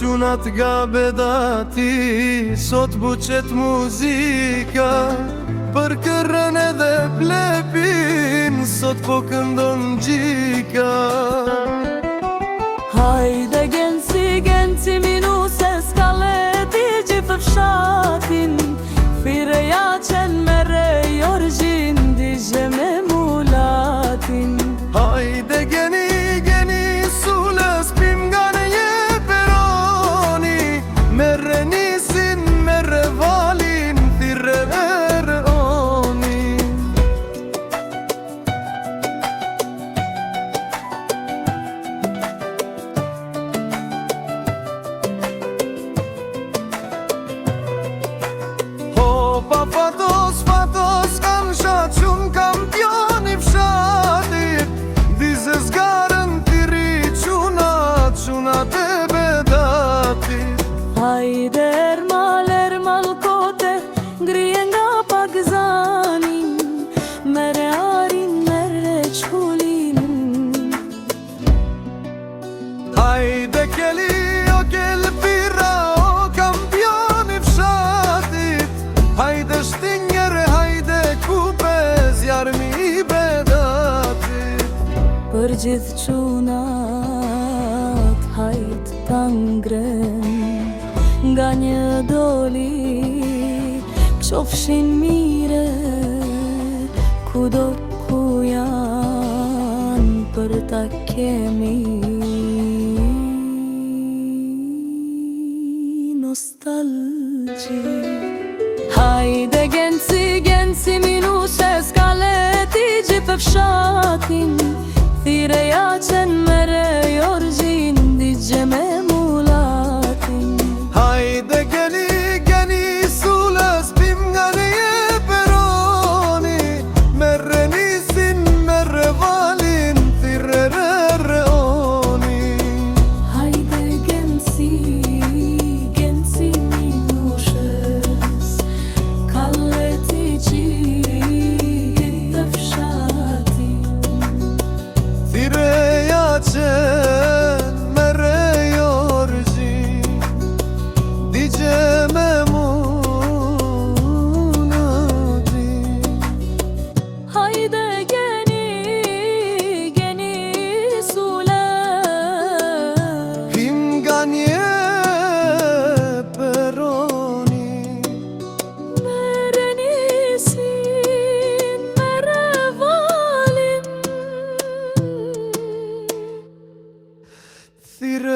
Qunat gabedati, sot buqet muzika. Për kërën edhe plepin, sot po këndon gjika. Hajde genci minu se s'kaleti gjithë fshatin. Fireja qen me rejorgjin, digje me mulatin. Hajde geni sulës, pim nga në je peroni. Merre nisin, merre valin, thirre merre oni. Hopa fatos, kam shaqun kampioni fshatit. Dize zgarën tiri qunat e bedatit. Hajde ermal kote, ngrije nga pagzanin. Mere arin, mere qkulin. Hajde keli o kel pira, o kampioni fshatit. Hajde shtinger, hajde kupe, zjarmi I bedatit. Për gjithë qunat, hajt t'angren. Nga një doli, qofshin mire, kudo ku janë, për ta kemi nostalgji. Hajde genci minu se s'kaleti gjithë fshatin. Thireja qen me rejorgjin, digje me mulatin. Hajde geni sulës, pim nga në je peroni. Merre nisin, merre valin, thirre re oni. Hajde genci minushes, kaleti gjithë fshatin. Thireja qen me rejorgjin, digje me mulatin. Hajde geni sulës, Pim nga një peroni. mere nisin, mere valin. Thirre